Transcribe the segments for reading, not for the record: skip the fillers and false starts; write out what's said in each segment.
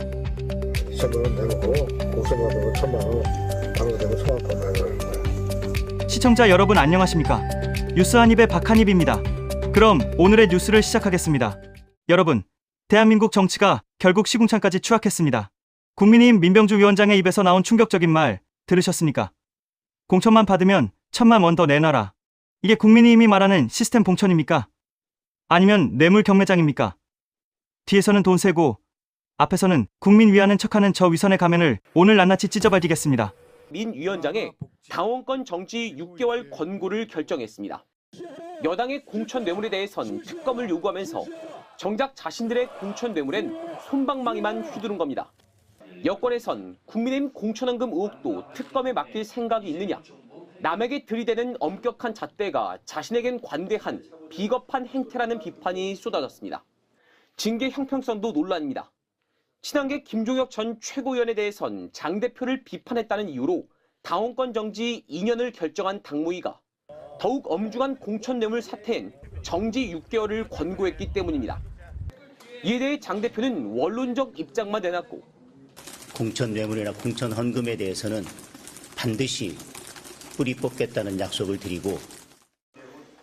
2천만 원 내놓고 공천만 원 1천만 원 당선되고 청와대 나가는 거야. 시청자 여러분 안녕하십니까? 뉴스 한 입의 박 한 입입니다. 그럼 오늘의 뉴스를 시작하겠습니다. 여러분, 대한민국 정치가 결국 시궁창까지 추락했습니다. 국민의힘 민병주 위원장의 입에서 나온 충격적인 말 들으셨습니까? 공천만 받으면 1,000만 원 더 내놔라. 이게 국민의힘이 말하는 시스템 봉천입니까? 아니면 뇌물 경매장입니까? 뒤에서는 돈 세고 앞에서는 국민 위하는 척하는 저 위선의 가면을 오늘 낱낱이 찢어발기겠습니다. 민 위원장의 당원권 정지 6개월 권고를 결정했습니다. 여당의 공천 뇌물에 대해선 특검을 요구하면서 정작 자신들의 공천 뇌물엔 솜방망이만 휘두른 겁니다. 여권에선 국민의힘 공천원금 의혹도 특검에 맡길 생각이 있느냐, 남에게 들이대는 엄격한 잣대가 자신에겐 관대한 비겁한 행태라는 비판이 쏟아졌습니다. 징계 형평성도 논란입니다. 친한계 김종혁 전 최고위원에 대해선 장 대표를 비판했다는 이유로 당원권 정지 2년을 결정한 당무위가 더욱 엄중한 공천 뇌물 사태엔 정지 6개월을 권고했기 때문입니다. 이에 대해 장 대표는 원론적 입장만 내놨고, 공천 뇌물이나 공천 헌금에 대해서는 반드시 뿌리 뽑겠다는 약속을 드리고,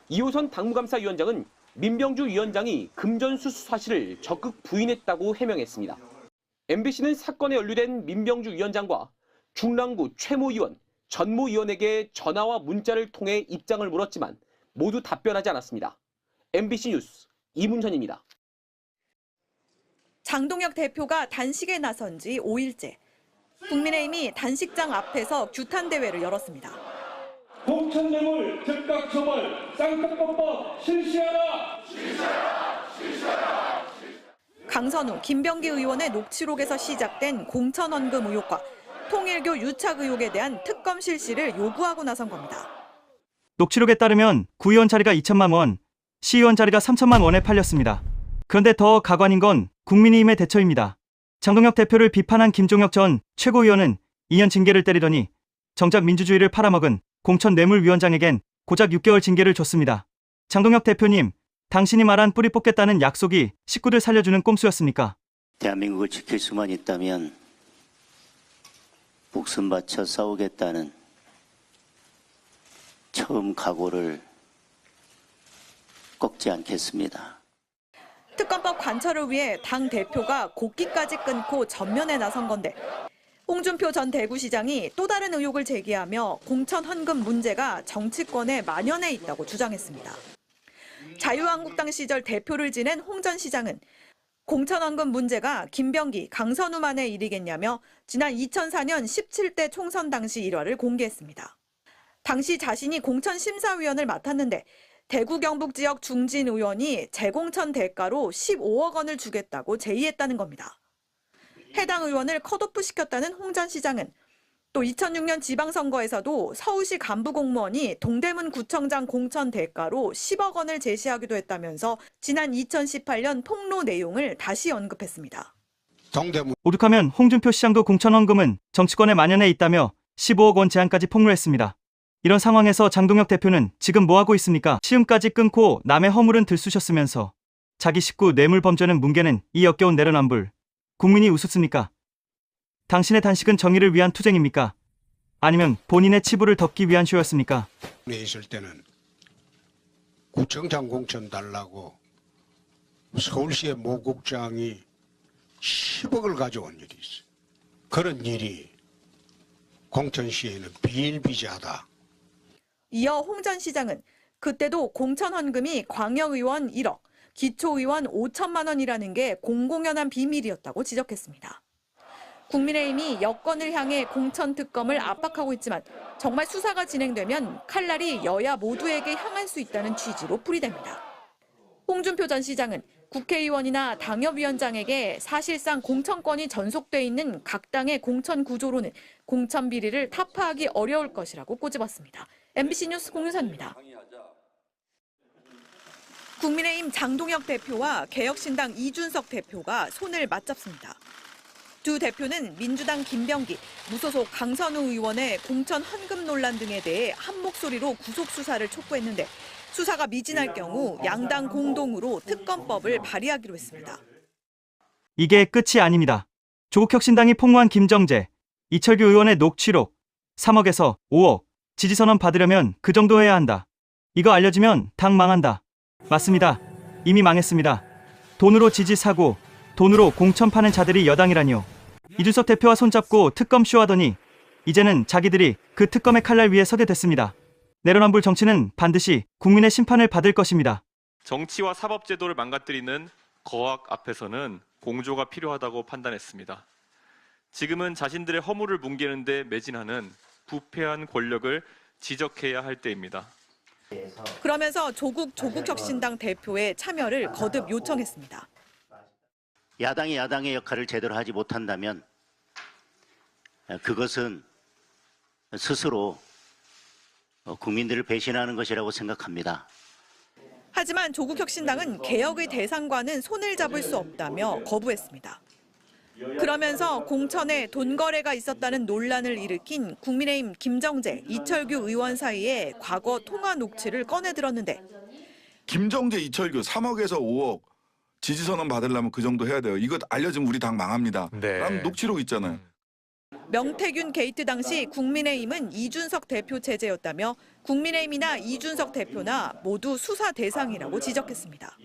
이호선 당무감사위원장은 민병주 위원장이 금전수수 사실을 적극 부인했다고 해명했습니다. MBC는 사건에 연루된 민병주 위원장과 중랑구 최모 의원, 전모 의원에게 전화와 문자를 통해 입장을 물었지만 모두 답변하지 않았습니다. MBC 뉴스 이문현입니다. 장동혁 대표가 단식에 나선 지 5일째. 국민의힘이 단식장 앞에서 규탄 대회를 열었습니다. 공천 뇌물 즉각 처벌 쌍특법법 실시하라! 강선우, 김병기 의원의 녹취록에서 시작된 공천원금 의혹과 통일교 유착 의혹에 대한 특검 실시를 요구하고 나선 겁니다. 녹취록에 따르면 구의원 자리가 2천만 원, 시의원 자리가 3천만 원에 팔렸습니다. 그런데 더 가관인 건 국민의힘의 대처입니다. 장동혁 대표를 비판한 김종혁 전 최고위원은 2년 징계를 때리더니 정작 민주주의를 팔아먹은 공천 뇌물위원장에겐 고작 6개월 징계를 줬습니다. 장동혁 대표님, 당신이 말한 뿌리 뽑겠다는 약속이 식구들 살려주는 꼼수였습니까? 대한민국을 지킬 수만 있다면 목숨 바쳐 싸우겠다는 처음 각오를 꺾지 않겠습니다. 특검법 관철을 위해 당 대표가 곡기까지 끊고 전면에 나선 건데, 홍준표 전 대구시장이 또 다른 의혹을 제기하며 공천 헌금 문제가 정치권에 만연해 있다고 주장했습니다. 자유한국당 시절 대표를 지낸 홍 전 시장은 공천 헌금 문제가 김병기, 강선우만의 일이겠냐며 지난 2004년 17대 총선 당시 일화를 공개했습니다. 당시 자신이 공천심사위원을 맡았는데 대구 경북 지역 중진 의원이 재공천 대가로 15억 원을 주겠다고 제의했다는 겁니다. 해당 의원을 컷오프 시켰다는 홍 전 시장은 또 2006년 지방선거에서도 서울시 간부 공무원이 동대문 구청장 공천 대가로 10억 원을 제시하기도 했다면서 지난 2018년 폭로 내용을 다시 언급했습니다. 오죽하면 홍준표 시장도 공천 헌금은 정치권에 만연해 있다며 15억 원 제한까지 폭로했습니다. 이런 상황에서 장동혁 대표는 지금 뭐하고 있습니까? 시음까지 끊고 남의 허물은 들쑤셨으면서 자기 식구 뇌물 범죄는 뭉개는 이 역겨운 내로남불. 국민이 우습습니까? 당신의 단식은 정의를 위한 투쟁입니까? 아니면 본인의 치부를 덮기 위한 쇼였습니까? 있을 때는 구청장 공천 달라고 서울시의 모국장이 10억을 가져온 일이 있어요. 그런 일이 공천시에는 비일비재하다. 이어 홍 전 시장은 그때도 공천 헌금이 광역의원 1억, 기초의원 5천만 원이라는 게 공공연한 비밀이었다고 지적했습니다. 국민의힘이 여권을 향해 공천 특검을 압박하고 있지만 정말 수사가 진행되면 칼날이 여야 모두에게 향할 수 있다는 취지로 풀이됩니다. 홍준표 전 시장은 국회의원이나 당협위원장에게 사실상 공천권이 전속돼 있는 각 당의 공천 구조로는 공천 비리를 타파하기 어려울 것이라고 꼬집었습니다. MBC 뉴스 공유선입니다. 국민의힘 장동혁 대표와 개혁신당 이준석 대표가 손을 맞잡습니다. 두 대표는 민주당 김병기, 무소속 강선우 의원의 공천 헌금 논란 등에 대해 한 목소리로 구속 수사를 촉구했는데 수사가 미진할 경우 양당 공동으로 특검법을 발의하기로 했습니다. 이게 끝이 아닙니다. 조국혁신당이 폭로한 김정재, 이철규 의원의 녹취록 3억에서 5억 지지선언 받으려면 그 정도 해야 한다. 이거 알려지면 당 망한다. 맞습니다. 이미 망했습니다. 돈으로 지지 사고, 돈으로 공천 파는 자들이 여당이라니요. 이준석 대표와 손잡고 특검 쇼하더니 이제는 자기들이 그 특검의 칼날 위에 서게 됐습니다. 내로남불 정치는 반드시 국민의 심판을 받을 것입니다. 정치와 사법제도를 망가뜨리는 거악 앞에서는 공조가 필요하다고 판단했습니다. 지금은 자신들의 허물을 뭉개는 데 매진하는 부패한 권력을 지적해야 할 때입니다. 그러면서 조국혁신당 대표의 참여를 거듭 요청했습니다. 야당이 야당의 역할을 제대로 하지 못한다면 그것은 스스로 국민들을 배신하는 것이라고 생각합니다. 하지만 조국혁신당은 개혁의 대상과는 손을 잡을 수 없다며 거부했습니다. 그러면서 공천에 돈 거래가 있었다는 논란을 일으킨 국민의힘 김정재, 이철규 의원 사이에 과거 통화 녹취를 꺼내 들었는데 김정재, 이철규 3억에서 5억 지지선언 받으려면 그 정도 해야 돼요. 이거 알려주면 우리 당 망합니다. 라는 녹취록 있잖아요. 명태균 게이트 당시 국민의힘은 이준석 대표 체제였다며 국민의힘이나 이준석 대표나 모두 수사 대상이라고 지적했습니다.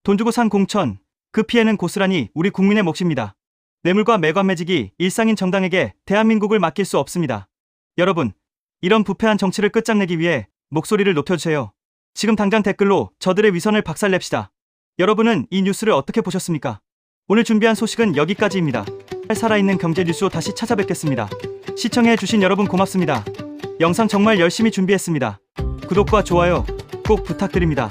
돈 주고 산 공천, 그 피해는 고스란히 우리 국민의 몫입니다. 뇌물과 매관매직이 일상인 정당에게 대한민국을 맡길 수 없습니다. 여러분, 이런 부패한 정치를 끝장내기 위해 목소리를 높여주세요. 지금 당장 댓글로 저들의 위선을 박살냅시다. 여러분은 이 뉴스를 어떻게 보셨습니까? 오늘 준비한 소식은 여기까지입니다. 살아있는 경제 뉴스로 다시 찾아뵙겠습니다. 시청해주신 여러분 고맙습니다. 영상 정말 열심히 준비했습니다. 구독과 좋아요 꼭 부탁드립니다.